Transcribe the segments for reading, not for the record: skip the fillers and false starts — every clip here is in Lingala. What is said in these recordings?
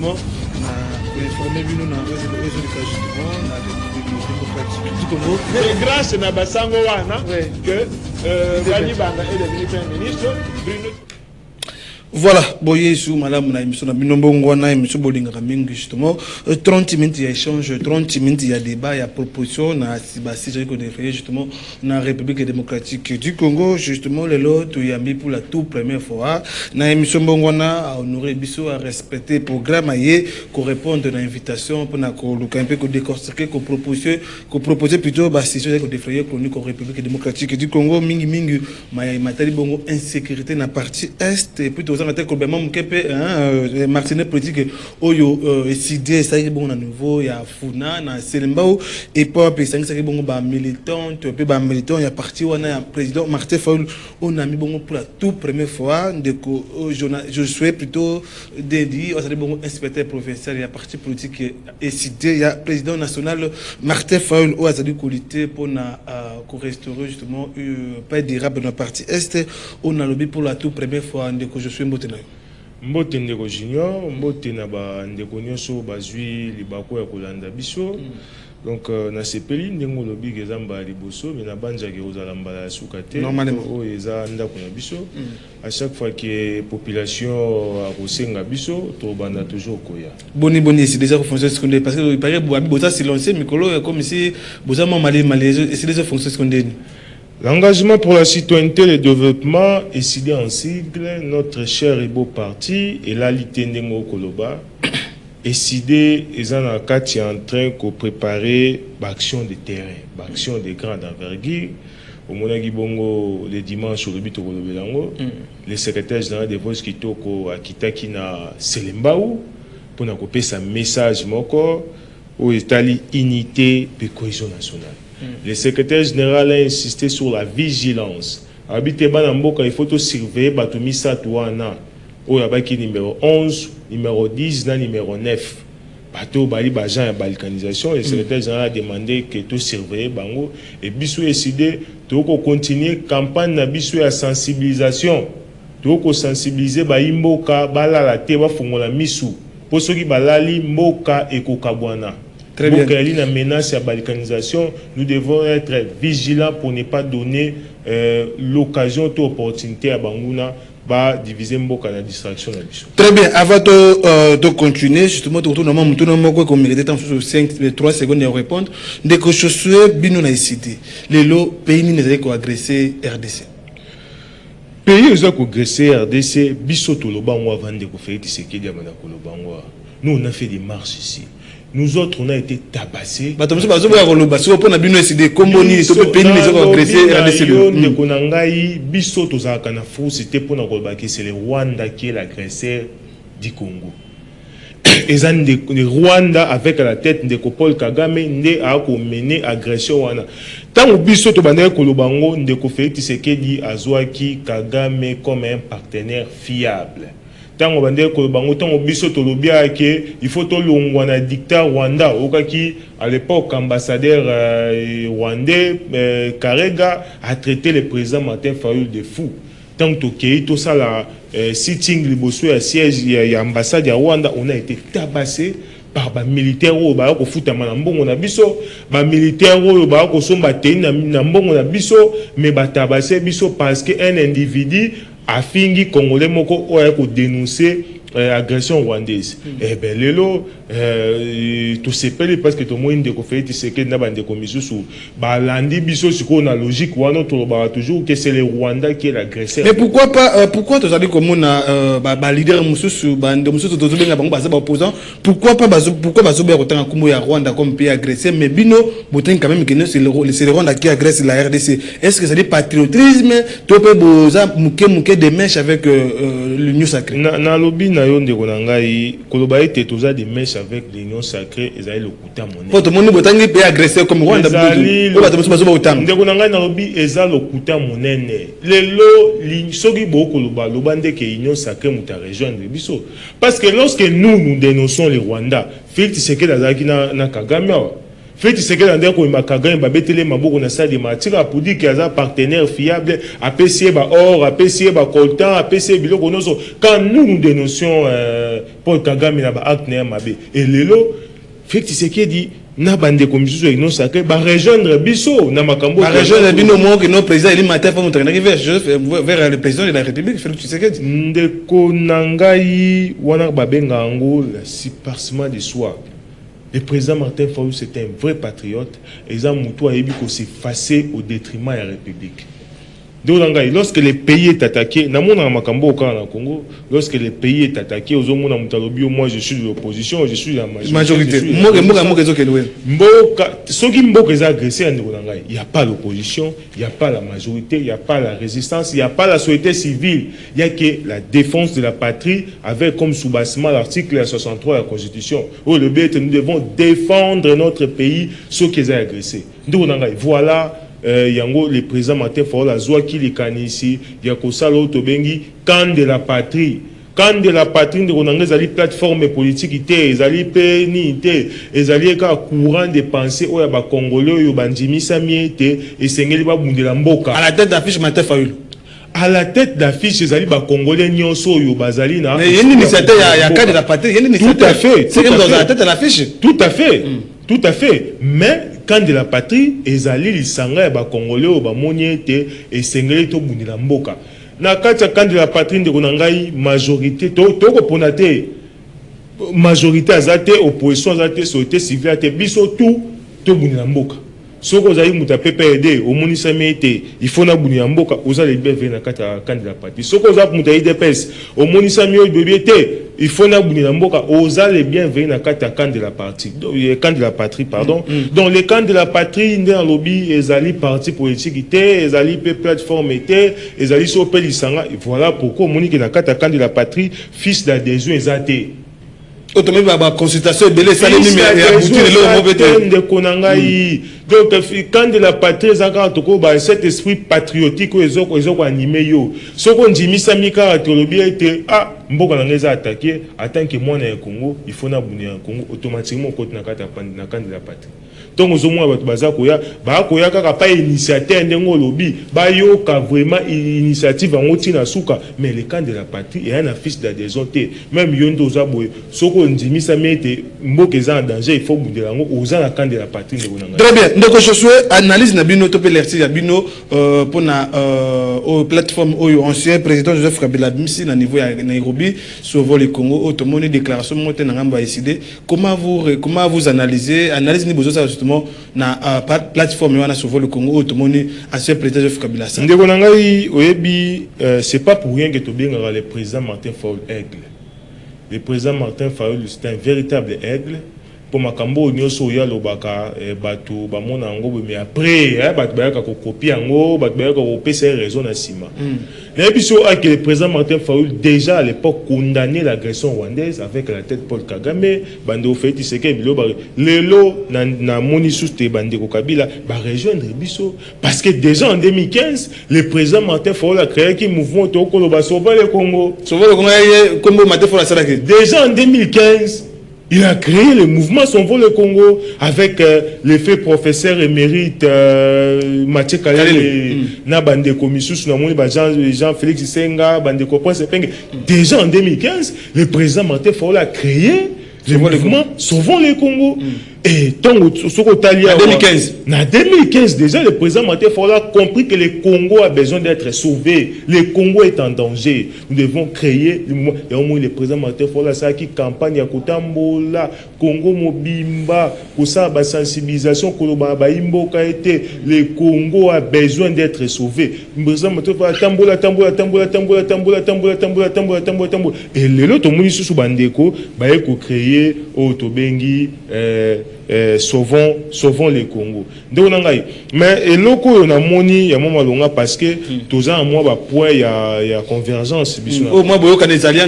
justement pour informer nous dans les résultats justement dans la République démocratique du Congo. C'est grâce à Basango Wana que Bani Banga est devenu Premier ministre. Voilà, boye sous madame na émission na binombo na émission bolinga mingi justement 30 minutes il y a échange, 30 minutes il y a débat, il y a proposition na si j'ai qu'on défait justement na République démocratique du Congo justement le lot il y a mis pour la toute première fois na émission bongwana à honorer biso à respecter programme ayé qu'on répondre à l'invitation pour na ko un peu ko décortiquer ko proposer plutôt bah si j'ai qu'on défait chronique en République démocratique du Congo mingi matali bongo insécurité na partie est et plutôt Martinet politique oyo décidé ça y est bon à nouveau il y a Funa na Selembao et pas ça y est bon ba militant peu ba militant il y a parti on a président Martin Fayulu on a mis bon pour la toute première fois de je souhaite plutôt dédié on a bon inspecteur professeur il y a parti politique décidé il y a président national Martin Fayulu au a dit qualité pour na restaurer justement pas durable dans la partie est on a lobby pour la toute première fois de que je suis mbote ndeko junior mbote na ba ndeko nyonso bazwi libako ya kolanda biso donc na sepeli ndengo lobi kezamba liboso mais na banja ke ozala mbala ya sukate o eza ndako na biso à chaque fois que population a kosenga biso to banda toujours koya boni c'est déjà fonctionner secondaire parce que il paraît boza silencieux mikolo comme si boza malé c'est déjà fonctionner secondaire. L'engagement pour la citoyenneté et le développement est cité en sigle, notre cher et beau parti, et la Litendengo Koloba, est cité, et en train de préparer l'action de terrain, l'action de grande envergure. Au Monagi Bongo, le dimanche, au Lobito Kolobelango, le secrétaire général des Voices Kitoko à Kitakina Selembaou, pour nous couper sa message, au Italie, unité et cohésion nationale. Le secrétaire général a insisté sur la vigilance. Habité Banamboka, il faut surveiller Batumisa Touana. Au Yabaki numéro 11, numéro 10, numéro 9. Bateau Bali Bajan et balkanisation. Le secrétaire général a demandé que tu surveilles Bango. Et Bissou a décidé de continuer la campagne de Bissou à sensibilisation. Tu sensibiliser Baimboka, Balala, Teba Fongola Missou. Pour ceux qui Balali, Moka et Kokabwana. Très bien. Pour qu'il y ait une menace à la balkanisation, nous devons être vigilants pour ne pas donner l'occasion ou l'opportunité à Bangouna de diviser la distraction. Très bien. Avant de continuer, justement, tout le monde comme il était en 3 secondes de répondre. Dès que je suis bien décidé, les lots pays n'ont pas agressé RDC. Pays ont agressé RDC, Bissoto le Bangwa avant de faire Tshisekedi à Manakolo Bangwa. Nous on a fait des marches ici. Nous autres, on a été tabassés. C'était pour c'est le Rwanda qui est l'agresseur du Congo. Et le Rwanda, avec la tête de Paul Kagame, a mené l'agression. Tant que Bissoto Bandé Kolobango, Ndeko Tshisekedi Azwaki Kagame comme un partenaire fiable. Tant que Bissoto Lobia, il faut que le dictateur Rwanda, à l'époque, ambassadeur rwandais, Karega, a traité le président Martin Fayulu de fou. Tant que tout ça, la sitting, le siège, il y a l'ambassade de Rwanda, on a été tabassé par les militaires qui ont fait des militaires qui mais tabassé parce qu'un individu a fini Congolais moko oya dénoncer agression rwandaise. Eh ben lelo tout s'appelle parce que tout le monde de fait c'est que na bande commission sous balandi biso siko na logique wana to ba toujours que c'est le Rwanda qui est l'agresseur. Mais pourquoi pas pourquoi tu as dit comme on a leader mususu bande mususu to benga bango baza opposant pourquoi bazo be autant comme ya Rwanda comme pays agressé mais bino botin quand même que c'est le Rwanda qui agresse la RDC. Est-ce que ça dit patriotisme to pe boza muke des mèches avec l'Union sacrée? Na lobby na yo ndeko na ngai koloba ete toza des mèches avec l'Union sacrée ezali lokuta monene. Pour tout le monde botangi pays agressé comme Rwanda ndeko na ngai na lobby eza lokuta monene. Lelo soki bo koloba loba ndeke Union sacrée muta rejoindre biso parce que lorsque nous dénonçons le Rwanda Félix Tshisekedi azaki na Kagame fait c'est que dans ko makagan ba betele maboko na sa de matira pour dire qu'il y a un partenaire fiable APC ba or APC ba coltan APC biloko noso quand nous dénoncions Paul Kagame na ba acte na mabe et lelo fait c'est que dit na bande commission et non sacré ba rejoindre biso na makambo ba rejoindre bino mo que nos président il matin pour montrer vers le président de la République Félix Tshisekedi ndeko nangai wana ba benga ngo la surpassement de soi. Le président Martin Fayulu, c'était un vrai patriote. Et ça, Moutou a ébu qu'on s'est effacé au détriment de la République. Lorsque le pays est attaqué, lorsque le pays est attaqué, moi je suis de l'opposition, je suis de la majorité. Il n'y a pas l'opposition, il n'y a pas la majorité, il n'y a pas la résistance, il n'y a pas la société civile. Il n'y a que la défense de la patrie avec comme sous-bassement l'article 63 de la Constitution. Où le but, nous devons défendre notre pays, ceux qui ont agressé. Voilà. Yango le président Martin Fayulu la joie qui les canne ici yakosalo tobengi camp de la patrie de konanga zali plateforme politique ité ezali pe ni ité ezali ka courant de pensée oya ba congolais oyo bandimisa miete esengeli ba bundela mboka à la tête d'affiche Martin Fayulu à la tête d'affiche ezali ba congolais nyonso oyo bazali na mais yeni initiateur ya camp de la patrie yeni initiateur tout à fait c'est comme dans la tête de l'affiche tout à fait mais quand de la patrie ezali lisanga ya ba congolais o ba moniete esengeli to bundela mboka na kati quand de la patrie de konangai majorité to ko ponate majorité azate opposition azate société civile ate biso tout to bundela mboka soko ozali muta PPRD omonisa mete il faut na bundela mboka ozali beve na kati quand de la patrie soko ozali muta IDPS omonisa mio bebete il faut na buni na mboka ozale bien venir na kata camp de la partie camp de la patrie pardon donc les camps de la patrie dans lobby ezali parti politique était ezali pe plateforme était ezali so pe lisanga voilà pourquoi monique na kata camp de la patrie fils d'adhésion ezate automobile ba consultation belé ça les numéros ya bouti le mobete de konangai donc quand de la patrie zaka toko ba cet esprit patriotique ezoko animé yo soko ndimisa mika tolobi était mboka na ngeza attaqué en tant que moi na Congo il faut na buni en Congo automatiquement côté na kata na camp de la patrie donc ozomwa bato bazakoya bakoya kaka pa initiateur ndengo lobby bayoka vraiment initiative en tina suka mais le camp de la patrie et un fils d'adhésion même yondo zaboye soko ndimisa mete mboka eza en danger il faut bundela ngo oza na camp de la patrie ndengo. Très bien ndeko Josué analyse na bino to pe lerti ya bino pour na au plateforme oyo ancien président Joseph Kabila bimsi na niveau ya Nairobi sur le Congo automoni déclaration monte na ngamba décider comment vous analysez analyse ni besoin justement na plateforme wana sur le Congo automoni ancien président Joseph Kabila ça ndeko nangai oyebi c'est pas pour rien que to benga le président Martin Fayulu aigle. Le président Martin Fayulu c'est un véritable aigle pour makambo nyoso ya lobaka bato ba mona ngo mais après bato ba ka ko copier ngo bato ba ka ko pesa raison na sima na biso que le président Martin Fayulu déjà à l'époque condamné l'agression rwandaise avec la tête Paul Kagame bando fait Tshisekedi bilo ba lelo na moni souste bande ko Kabila ba rejoindre biso parce que déjà en 2015 le président Martin Fayulu a créé un mouvement to ko ba sauver le Congo comme Martin Fayulu ça déjà en 2015 il a créé le mouvement Sauvons le Congo avec l'effet professeur émérite Mathieu Kalele, na bande commission na moni Jean-Félix Senga, bande Prince Penge. Déjà en 2015, le président Martin Fayulu a créé le mouvement Sauvons le Congo. Et tant en 2015 déjà le président Martin Fayulu a compris que le Congo a besoin d'être sauvé. Le Congo est en danger. Nous devons créer le mouvement. Et au moins le président Martin Fayulu a fait une campagne à Kotambola, Congo Mobimba, pour ça la sensibilisation Koloba Imboka était le Congo a besoin d'être sauvé. Le président Martin Fayulu tambola. Et le lot au monde sous bandeko ba eko créer Otobengi sauvons les Congo. Mais et loko on a moni ya moma longa parce que tous en moi ba point ya convergence au moins boyo kanezali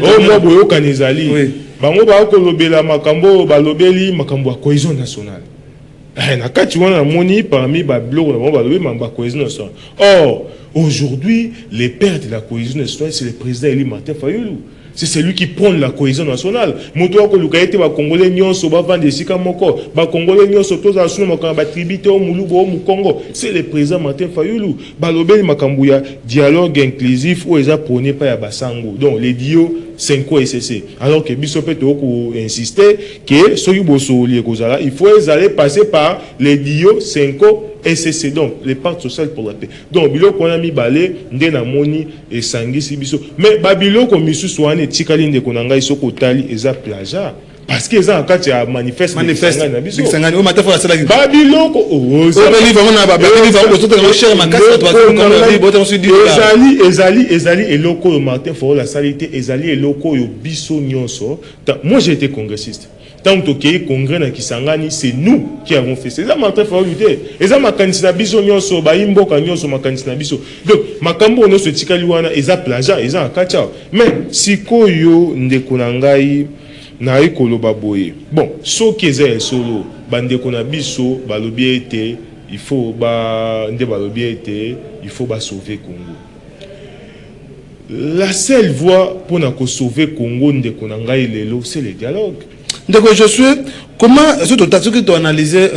bango ba ko lobela makambo ba lobeli makambo ya cohésion nationale na kati wana moni parmi ba bloko na ba lobeli makambo ya cohésion nationale. Or aujourd'hui les pères de la cohésion nationale c'est le président Eli Martin Fayulu. c'est celui qui prône la cohésion nationale. Moto ko lukaete ba Congolais nyonso ba vendre sika moko, ba Congolais nyonso toza asuna makamba ba tribute au Mulubo au Mukongo. C'est le président Martin Fayulu. Ba lobeli makambuya dialogue inclusif ou eza prôné pa ya basango. Donc les dio 5 SCC. Alors que biso peut insister que soki boso li kozala, il faut aller passer par les dio 5 SCC, donc les parts sociales pour la paix. Donc biloko on a mis balé ndena moni et sangisi biso. Mais babiloko misu soane tikali nde konanga isoko tali eza plagiat. Parce que ça quand il y a manifeste na biso. Sangani o matafa la sala. Babiloko o beli vraiment na babeli va ko tout cher makasa to ezali eloko yo Martin Fayulu la salité ezali eloko yo biso nyonso. Moi j'ai été congressiste. Tant que congrès na Kisangani, c'est nous qui avons fait. C'est ça Martin Fayulu. Et ça ma candidat biso nyonso ba imboka nyonso ma candidat biso. Donc makambo no se tikali wana eza plagiat, eza akacha. Mais sikoyo ndeko na ngai na ekoloba boye. Bon, soki eza solo bandeko na biso balobi ete il faut ba nde balobi ete il faut ba sauver Congo. La seule voie pour na ko sauver Congo ndeko na ngai lelo c'est le dialogue. Donc je suis comment ce que tu as analysé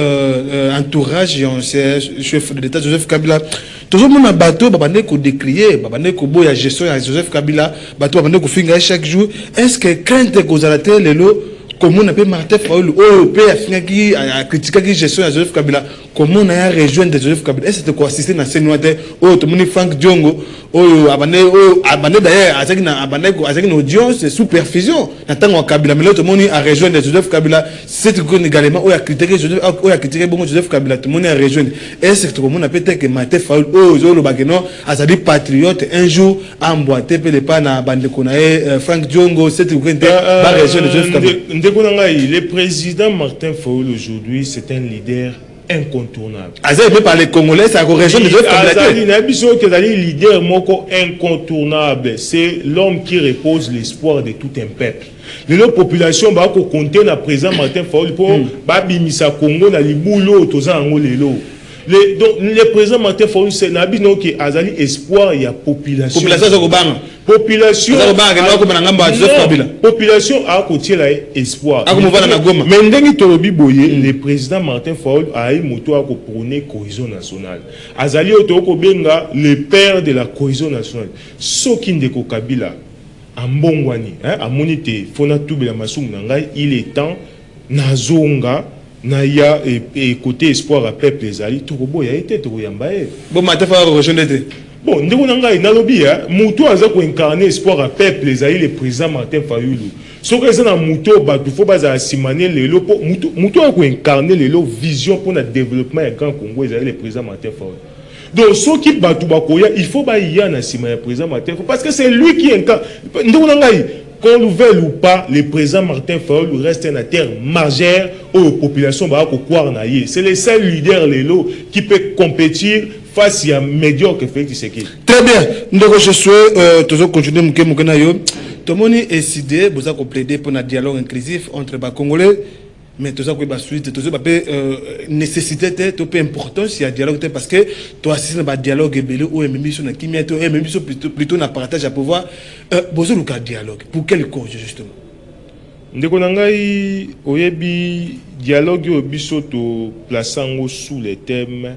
entourage et ancien chef de l'État Joseph Kabila tout le monde a bateau babane ko décrier babane ko boya gestion à Joseph Kabila bateau babane ko finga chaque jour est-ce que crainte que zalater lelo comment on appelle Martin Fayulu oh peut finga qui a critiqué qui gestion à Joseph Kabila comment on a rejoindre Joseph Kabila est-ce que tu assister na Senouate oh tout le monde Frank Diongo oh abane d'ailleurs avec une audience sous perfusion n'attend Kabila mais tout le monde a rejoindre Joseph Kabila c'est que également oh a critiqué Joseph Kabila tout le monde a rejoindre est-ce que tout le monde peut-être que Martin Fayulu oh le bageno azali patriote un jour emboîté pe le pas na bande konae Frank Diongo c'est que va rejoindre Joseph Kabila le président Martin Fayulu aujourd'hui c'est un leader incontournable. Azali même par les Congolais, ça correspond de Joseph Kabila. Azali leader moko incontournable. C'est l'homme qui repose l'espoir de tout un peuple. Les populations ba ko compter na président Martin Fayulu pour ba bimisa Congo na libulo toza ngo lelo. Donc le président Martin Fayulu c'est nabi no ki azali espoir ya population. Population zo kobanga. Population a côté là espoir. Mais ndengi tolobi boye le président Martin Fayulu a eu moto a prôner cohésion nationale. Azali otoko benga le père de la cohésion nationale. Soki ndeko Kabila ambongwani amonite fona tubela masumu na ngai il est temps nazonga na ya et côté espoir à peuple ezali tokobo ya été tokoyamba e. Bon Martin Fayulu rejoindre. Bon, ndeko nanga nalobi ya muto aza ko incarner espoir à peuple ezali le président Martin Fayulu. Soki eza na muto batu fo baza simane lelo po muto a ko incarner lelo vision pour le développement ya Grand Congo ezali le président Martin Fayulu. Donc soki batu bakoya il faut ba ya na sima ya président Martin Fayulu parce que c'est lui qui incarne ndeko nanga qu'on le veuille ou pas, le président Martin Fayulu reste un acteur majeur aux populations ba ko croire na ye. C'est le seul leader lelo qui peut compétir face à médiocre Félix Tshisekedi. Très bien. Donc je suis toujours continuer mon na yo. Tout le monde est décidé vous a plaider pour un dialogue inclusif entre les Congolais mais tout ça quoi ba suite tout ça ba nécessité tout peu importance il y a dialogue parce que toi assiste à dialogue belé ou même sur na kimia to même plutôt na partage à pouvoir besoin de dialogue pour quelle cause justement. Ndeko nangai oyebi dialogue au biso to plaçango sous les thèmes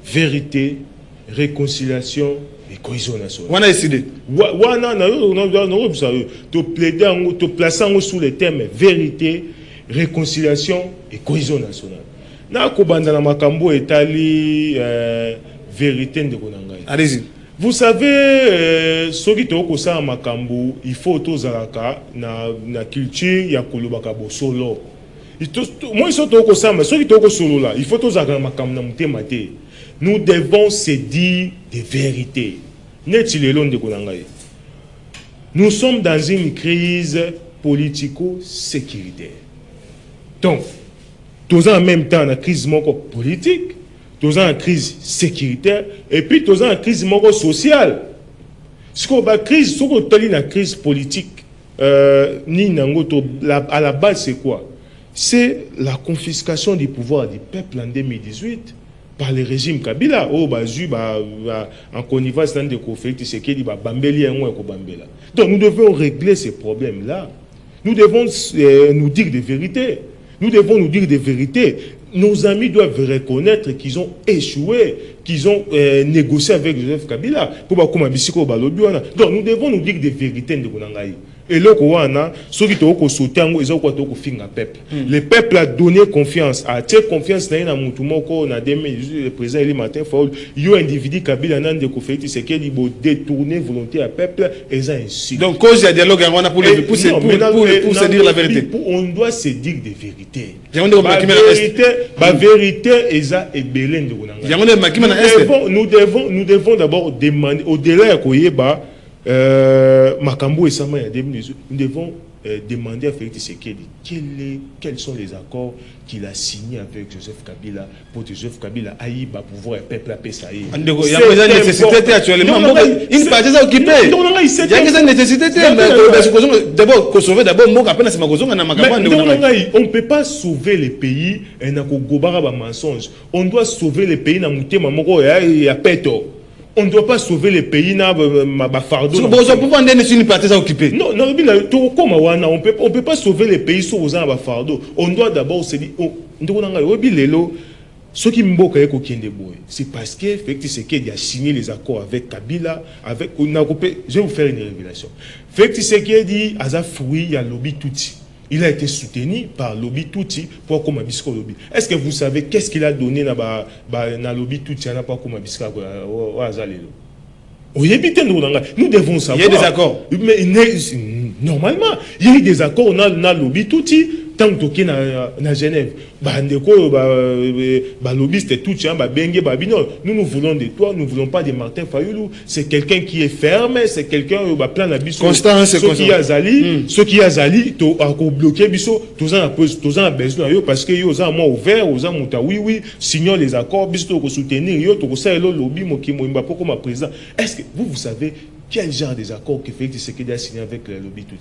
vérité, réconciliation et cohésion nationale. On a décidé. To plaider to placer sous les thèmes vérité, réconciliation et cohésion nationale. Na ko banda na makambo etali vérité ndeko nangai. Allez-y. Vous savez soki to ko sa makambo il faut tozalaka na culture ya kolobaka bosolo. Moi ils sont to ko sa mais soki to ko solo là, il faut tozalaka na makambo na mutema te. Nous devons se dire des vérités. Nous sommes dans une crise politico-sécuritaire. Donc, tous en même temps la crise politique, tous en crise sécuritaire, et puis tous en crise sociale. Ce qu'on a crise, ce qu'on a une crise politique, à la base c'est quoi? C'est la confiscation du pouvoir du peuple en 2018. par le régime Kabila. Oh, en connivence dans des conflits, c'est qu'il va bambeli un ou bambela. Donc nous devons régler ces problèmes-là. Nous devons nous dire des vérités. Nous devons nous dire des vérités. Nos amis doivent reconnaître qu'ils ont échoué, qu'ils ont négocié avec Joseph Kabila. Donc nous devons nous dire des vérités de Konangaï. Et là, ceux qui ont sauté, ils ont peuple. Le peuple a donné confiance, a tiré confiance dans le président Eli Martin Fayulu. Il y a un individu Kabila n'a de conflit, c'est qu'il a détourné volonté à peuple et ça ainsi. Donc, cause il y a dialogue pour se dire la vérité. On doit se dire des vérités. La vérité est ça et belén de nous devons d'abord demander au-delà de Koyeba. Makambo et Sama, nous devons demander à Félix Tshisekedi quels sont les accords qu'il a signés avec Joseph Kabila pour que Joseph Kabila aille pouvoir et peuple à Pessaï. Il y a besoin de nécessité actuellement. Une partie est occupée. Il y a besoin de nécessité. D'abord, qu'on sauve d'abord, on ne peut pas sauver les pays et n'a qu'au mensonge. On doit sauver les pays dans et à Peto. On ne doit pas sauver les pays na fardeau. On ne peut pas sauver les pays sur aux fardeau. On doit d'abord se dire ce qui c'est parce que Félix Tshisekedi a signé les accords avec Kabila, avec je vais vous faire une révélation. Félix Tshisekedi a fruit il y a lobby touti. Il a été soutenu par Lobby Touti pour comme Abisco Lobby. Est-ce que vous savez qu'est-ce qu'il a donné dans Lobby Touti n'a pas comme Abisco au Azalelo? Nous devons savoir. Il y a des accords. Mais normalement, il y a eu des accords dans Lobby Touti. Tant que na Genève, lobbyiste tout nous nous voulons de toi, nous ne voulons pas de Martin Fayulu. C'est quelqu'un qui est ferme, c'est quelqu'un qui plan la biso. Constant, c'est constant. Ceux qui a Zali, à bloquer biso, tous en besoin parce que yo ont ouvert, aux gens oui, signons les accords, biso ko soutenir yo, to ça le lobby mo ki mo imba pour comme président. Est-ce que vous savez quel genre des accords que Félix Tshisekedi a signé avec le lobby tout?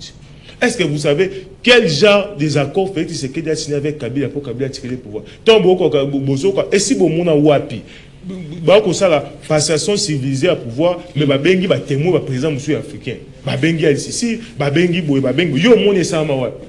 Est-ce que vous savez quel genre des accords Félix Tshisekedi a signé avec Kabila pour Kabila tirer le pouvoir? Et si vous avez wapi, la passation civilisée à pouvoir, mais babengi ba témoin ba président monsieur africain. Babengi ici, babengi boy, babengi yo mon ça ma wapi.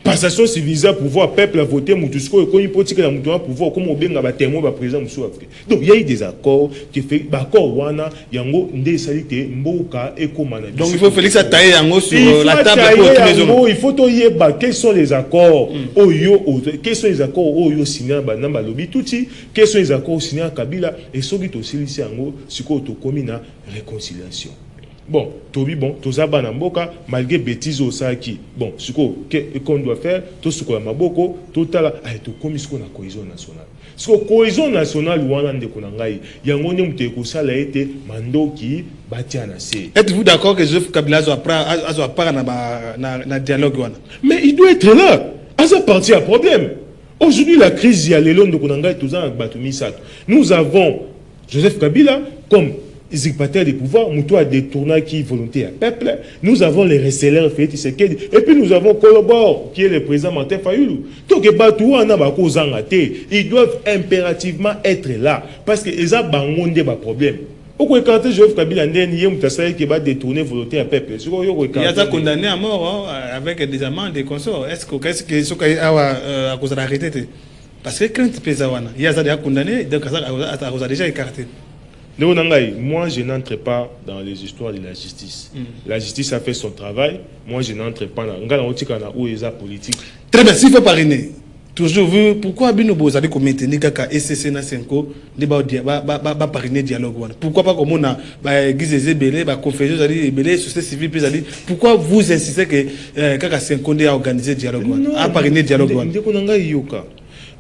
Passation civilisée à pouvoir, peuple a voté, Moutousko, et qu'on y politique à Moutouan pouvoir, comme on bien témoin va président monsieur africain. Donc il y a eu des accords qui fait d'accord wana yango nde salité mboka et komana. Donc il faut Félix attailler yango sur la table pour tous les hommes. Il faut toyeba quels sont les accords quels sont les accords oyo signés ba namba lobby touti, quels sont les accords signés à Kabila et soki to silisi yango siko to komina réconciliation. Bon, Tobi, bon, Tozaba Namboka, malgré bêtises au Saki. Bon, ce qu'on doit faire, tout ce qu'on a maboko, total, tout comme ce qu'on a cohésion nationale. Ce qu'on cohésion nationale, ou en ande konangai, yangoné muteko ça l'a été mando qui bâti à nasser. Êtes-vous d'accord que Joseph Kabila soit pas na dialogue wana? Mais il doit être là. À sa partie à problème. Aujourd'hui, la crise, il y a les lots de konangai, tout ça, nous avons Joseph Kabila comme usurpateur des pouvoirs, Moutou a détourné qui volonté à peuple. Nous avons les receleurs Félix Tshisekedi et puis nous avons Kolobor qui est le président Martin Fayulu. Donc ils doivent impérativement être là parce que ils ont des problèmes. Pourquoi quand Joseph Kabila qui va détourner volonté à peuple? Il y a condamné à mort avec des amendes des consorts. Est-ce que ce qu'il a à cause de l'arrêté? Parce que quand il y a des condamnés, donc ça a déjà écarté. Moi, je n'entre pas dans les histoires de la justice. La justice a fait son travail. Moi, je n'entre pas dans la politique. Très bien, s'il faut parrainer. Toujours vu, pourquoi Binobo a dit qu'on maintenait Kaka SCC na 5 ba parrainer dialogue. Pourquoi pas comme on a Gizé Belé, conférence, Belé, société civile, pourquoi vous insistez que Kaka 5 a organisé dialogue, a parrainé dialogue?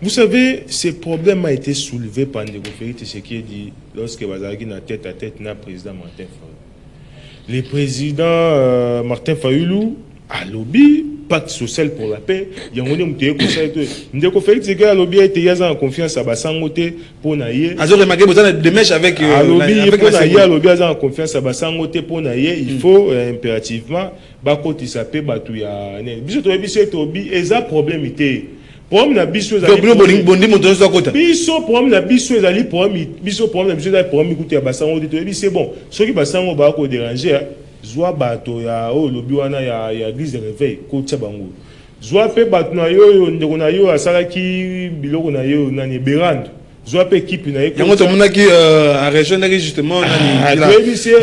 Vous savez, ce problème a été soulevé par Ndeko Félix Tshisekedi lorsque Bazargi n'a tête à tête n'a président Martin Fayulu. Le président Martin Fayulu a lobby pacte social pour la paix. Il y a un monde qui est Ndeko Félix Tshisekedi a lobby été en confiance à Bassangote pour naïe. Azo remarqué besoin de démarche avec lobby pour naïe a lobby en confiance à Bassangote pour naïe. Il faut impérativement bakoti sapé batuya. Biso to biso to bi eza problème était. problème na biso donc bilo bondi moto zo kota biso problème na biso ezali problème biso problème na biso ezali problème ikuti ya basango to ebi c'est bon soki basango ba ko déranger zwa bato ya o lobi wana ya église de réveil ko tia bango zwa pe bato na yo ndeko na yo asalaki biloko na yo nani berando zwa pe équipe na yo yango to monaki a région ndaki justement nani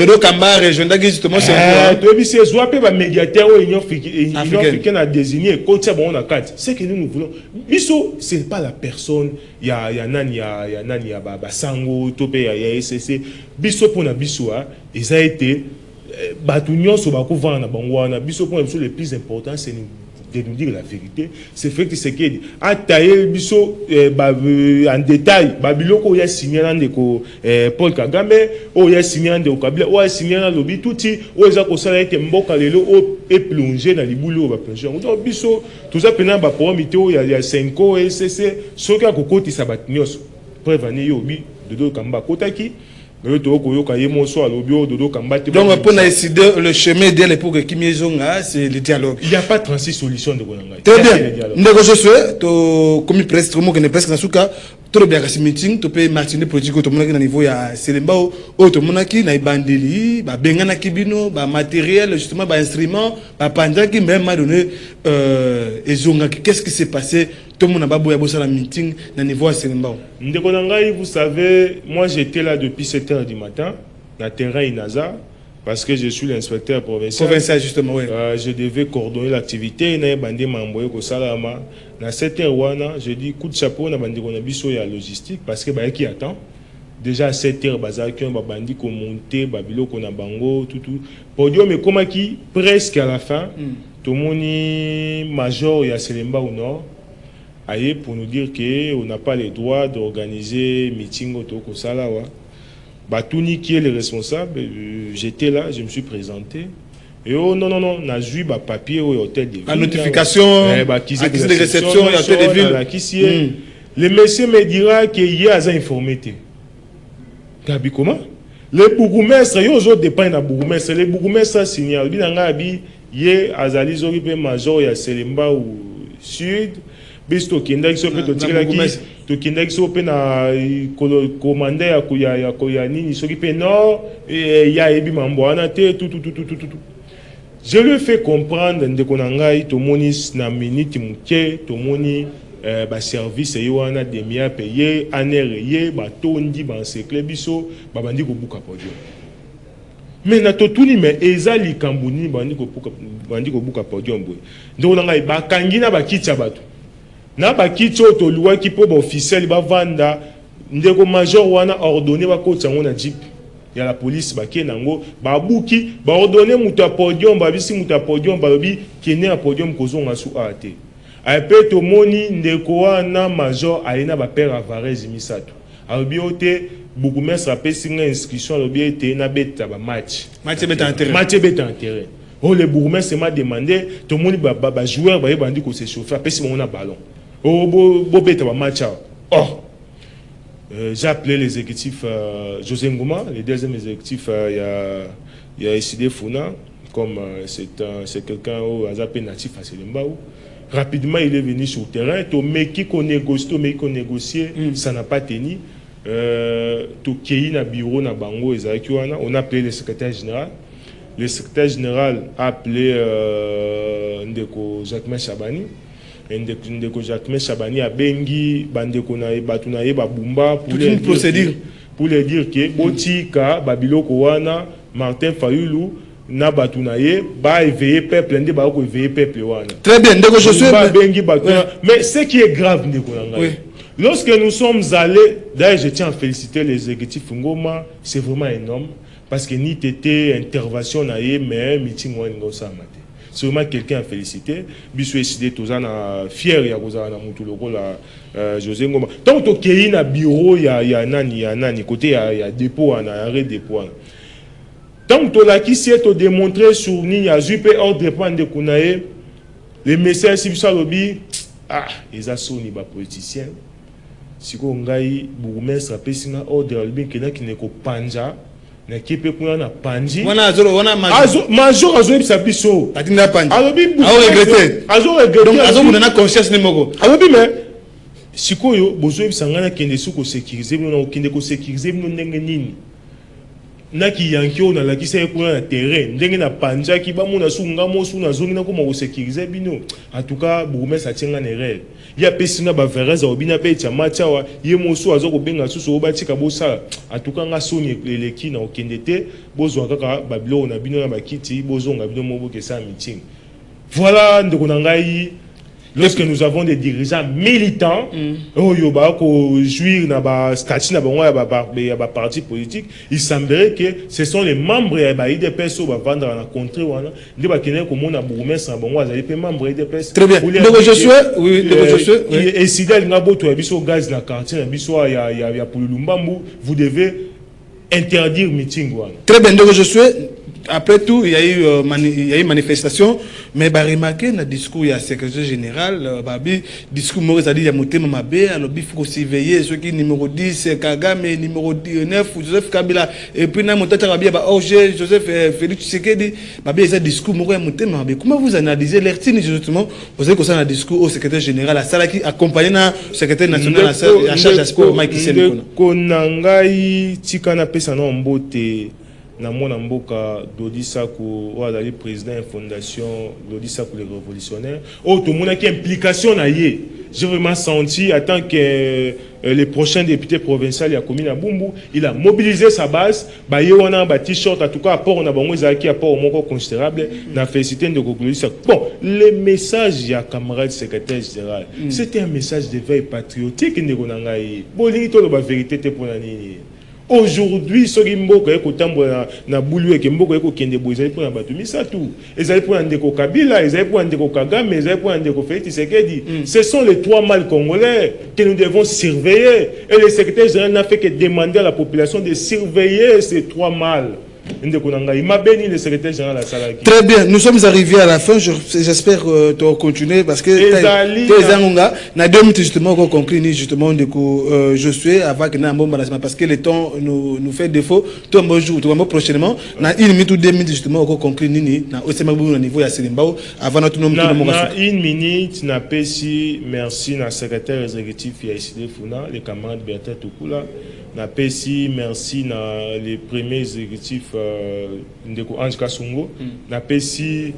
de kamba région ndaki justement c'est to ebi c'est zwa pe ba médiateur o union africaine a désigné ko tia bango na kati c'est que nous voulons biso c'est pas la personne ya nani ya basango to pe ya SCC biso pona biso a ça a été bato nyonso bakovana na bango wana biso pona biso le plus important c'est de nous dire la vérité c'est fait que c'est que ataye biso en détail babiloko ya signé na ndeko Paul Kagame o ya signé na ndeko Kabila o ya signé na lobi tuti o eza ko sala ete mboka lelo o e plonger na libulu ba plonger donc biso tout ça pena ba programme o ya 5 SCC soki akokotisa bato nyonso prévenir yo bi dodo kamba kotaki. Donc, pour décider le chemin idéal pour que Kimi Zonga, c'est le dialogue. Il n'y a pas 36 solutions de Gonanga. Très bien. Nous je souhaite, comme presque, tout le monde presque dans ce cas, tout le bien meeting, tout peut martiner politique, tout le monde niveau ya Selemba, tout le monde qui na bandeli, ba bengana kibino, ba matériel justement, ba instrument, ba panda qui même m'a donné Zonga. Qu'est-ce qui s'est passé? Tout le monde a babouya bossa la meeting na niveau ya Selemba. Ndekonangai, vous savez, moi j'étais là depuis 7h du matin, dans le terrain Inaza, parce que je suis l'inspecteur provincial. Provincial, justement, oui. Je devais coordonner l'activité. Je bandé m'envoyer au Salama. Dans 7h, je dis coup de chapeau, on a bandé qu'on a biso ya logistique, parce que qui attend. Déjà à 7h, bazaki on a bandé qu'on monte, babilo qu'on a bango, tout. Podium, mais comme qui presque à la fin, tout le monde major ya Selemba au nord. Aïe pour nous dire qu'on n'a pas le droit d'organiser meeting au Tokosalawa. Batouni qui est le responsable, j'étais là, je me suis présenté. Et oh non, on a joué un papier au hôtel de ville. La notification, accusé de réception au hôtel de ville. Le monsieur me dira qu'il y a à informer. Gabi comment? Le bourgmestre, il y a aux autres dépend de bourgmestre. Le bourgmestre signale. Il y a Azali Zoripe Major, il y a Selemba ou Sud. Bisto Kinda qui peut to Kinda qui peut na commander ya nini soki pe nord et ya ebi mamboana te tout. Je lui fais comprendre de konangai to monis na minute muke to moni ba service yo wana demia payer anereye ba tondi ba secret biso ba bandi ko buka podio. Mais na to tuni mais ezali kambuni bandi ko buka podio mboy. Donc ngai ba kangina ba kitcha batu. Na ba kitcho to luwa ki po ba officiel ba vanda ndeko major wana ordonné ba ko tsango na jeep ya la police ba kenango ba buki ba ordonné muta podium ba bisi muta podium ba lobi kene a podium kozonga su ate ape to moni ndeko wana major aina ba père Avarez misato alobi ote bourgmestre apesinga inscription alobi ete na beta ba match beta intérêt oh le bourgmestre m'a demandé tout le monde ba joueur ba bandi ko se chauffer apesi mon ballon oh bo beta ba match j'ai appelé l'exécutif José Ngouma, le deuxième exécutif il y a SID Funa comme c'est quelqu'un au Azapé natif à Selemba. Rapidement il est venu sur le terrain to meki ko négocier ça n'a pas tenu to kei na bureau na bango ezaki wana on a appelé le secrétaire général. Le secrétaire général a appelé Ndeko Jacquemin Chabani. Ndeko Jacquemin Chabani a bengi bandeko na batuna ye babumba pour les procédures pour les dire que botika babiloko wana Martin Fayulu na batuna ye ba éveiller peuple ndé ba ko éveiller peuple wana. Très bien, ndeko je suis bengi batuna mais ce qui est grave ndeko na ngai. Lorsque nous sommes allés, d'ailleurs je tiens à féliciter les exécutifs Ngoma, c'est vraiment énorme. Parce que ni tété intervention na ye mais meeting wa ngosa mate. C'est vraiment quelqu'un à féliciter. Biso décidé tozana fier ya kozana mutu lokola José Ngoma. Tant to kei na bureau ya nani côté ya dépôt na arrêt dépôt. Tant to la ki si to démontrer sur ni ya jupe ordre prendre kunaye les messages sibisa lobi ils a soni ba politicien. Siko ngai bourgmestre apesinga ordre albi kena ki ne ko panja na kipe kuna na panji wana major azo ebisa biso atinda panji alobi azo regrette donc azo muna na conscience ne moko alobi mais sikoyo bozo ebisa ngana kende suko sécuriser bino na kende ko sécuriser bino ndenge nini naki yankio na lakisa kuna na terrain ndenge na panja ki ba mona sunga mosu na zongi na ko mo sécuriser bino en tout cas bourgmestre ça tient en erreur ya pesina ba vereza obina pe chama chawa ye mosu azo ko benga suso obatika bosa en tout cas nga soni eleki na okendete bozo kaka babilo na bino na bakiti bozo nga bino mobo ke sa meeting voilà ndeko na ngai. Lorsque nous avons des dirigeants militants, jouir na ba statut na ba parti politique, il semblerait que ce sont les membres de l'IDPS qui vont vendre dans la contrée. Ils vont venir comme on a bourgmestre, ils vont membres de l'IDPS. Très bien. Donc je suis, et si vous avez un gaz dans le quartier, il y a pour le Lumbambu, vous devez interdire le meeting. Très bien. Donc je suis. Après tout, il y a eu manifestation, mais bah remarqué dans le discours il y a secrétaire général, babi discours Maurice a dit il y a monté Mamabé, alors il faut surveiller ceux qui numéro 10 Kagame, numéro 9 Joseph Kabila et puis na monté Babi bah OG Joseph Félix Tshisekedi, babi il y a discours Maurice a monté Mamabé. Comment vous analysez l'ertine justement? Vous savez que ça un discours au secrétaire général à Salaki accompagné na secrétaire national à charge de sport Mike Senkono. Konangai tikana pesa na mbote. Na mona mboka Dodisa ko wazali président de fondation Dodisa pour les révolutionnaires tout le monde qui implication na yé j'ai vraiment senti en tant que les prochains députés provinciaux il a commis na Bumbu il a mobilisé sa base ba yé wana ba t-shirt en tout cas apport na bango ezaki apport moko considérable na félicité de Dodisa. Bon le message ya camarade secrétaire général c'était un message de veille patriotique ndeko na ngai bolingi to ba vérité te pour na nini. Aujourd'hui, ce qui est na boulou et qui est kende boizali pour na batumi ça tout. Ezali pour ndeko Kabila, ezali pour ndeko Kagame, ezali pour ndeko Félix Tshisekedi. Ce sont les trois mâles congolais que nous devons surveiller. Et le secrétaire général n'a fait que demander à la population de surveiller ces trois mâles. Il m'a béni le secrétaire général à Salaki. Très bien, nous sommes arrivés à la fin. J'espère que tu vas continuer parce que na 2 minutes justement qu'on conclut justement de que je suis avant que na bon management parce que le temps nous fait défaut. Toi bonjour, toi prochainement na 1 minute ou 2 minutes justement qu'on conclut nini na au niveau ya Selimbao avant notre nom na 1 minute na pesi merci na secrétaire exécutif ya ICD Funa le camarade Bertrand Tukula. Na pesi merci na les premiers exécutifs ndeko Ange Kasongo. Na pesi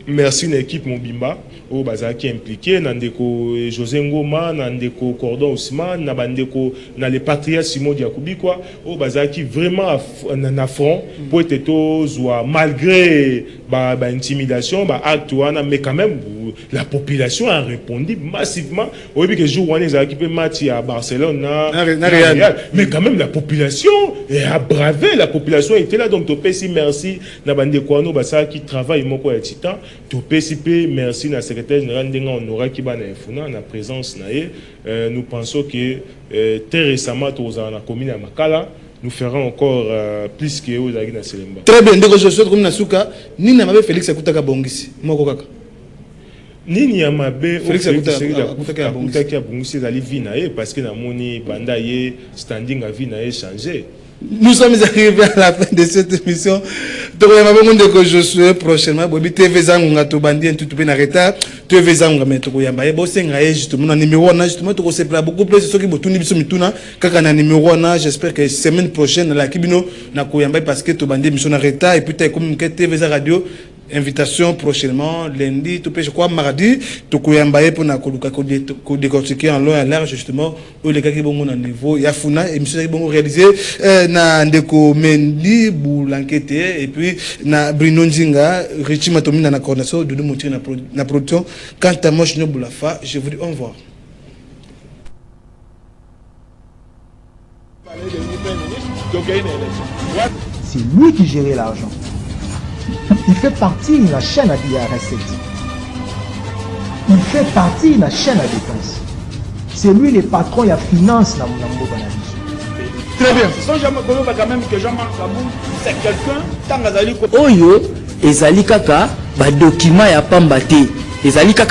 merci na équipe Mobimba au bazaki impliqué na ndeko José Ngoma na ndeko Cordon Ousmane na bandeko na les patriotes Simon Diakubi quoi au bazaki vraiment na front pour être tozoa malgré ba intimidation ba acte wana mais quand même la population a répondu massivement au début que jour on est équipé match à Barcelone na Real mais quand même la population a bravé la population était là donc topesi merci na bandeko no basa qui travaille moko ya titan topesi pe merci na secrétaire général ndenga honora ki bana efuna na présence na ye nous pensons que très récemment tozana commune ya Makala nous ferons encore plus que aux Agina Selemba. Très bien, ndeko je souhaite comme nasuka ni na mabe Félix akutaka bongisi moko kaka nini ya mabe Félix akutaka bongisi ezali vie na ye parce que na moni banda ye standing a vie na ye changé. Nous sommes arrivés à la fin de cette émission. Donc, je suis prochainement. TV Zangunga to bandi en tout en retard. TV Zangunga mais to yamba e bosenga justement na numéro 1 justement to se plaît beaucoup plus ceux qui botuni biso mituna kaka na numéro 1 j'espère que semaine prochaine la kibino na koyamba parce que to bandi mission en retard et puis tu communiqué TV Radio invitation prochainement lundi tout je crois mardi to koyamba pour na koluka ko décortiquer en long et en large justement où les gars qui bon na niveau ya funa émission qui bon réaliser na ndeko Mendi Boulanquete et puis na Bruno Nzinga Richie Matomina na coordination de monter na production quant à moi Chino Boulafa je vous dis au revoir. C'est lui qui gérait l'argent. Il fait partie de la chaîne à recette. Il fait partie de la chaîne à dépense. C'est lui le patron de la finance dans mon analyse. Très bien. Ce sont jamais quand même que Jean-Marc Kabou, c'est quelqu'un, tant Oyo, ezali kaka, ba document ya pambate. Ezali kaka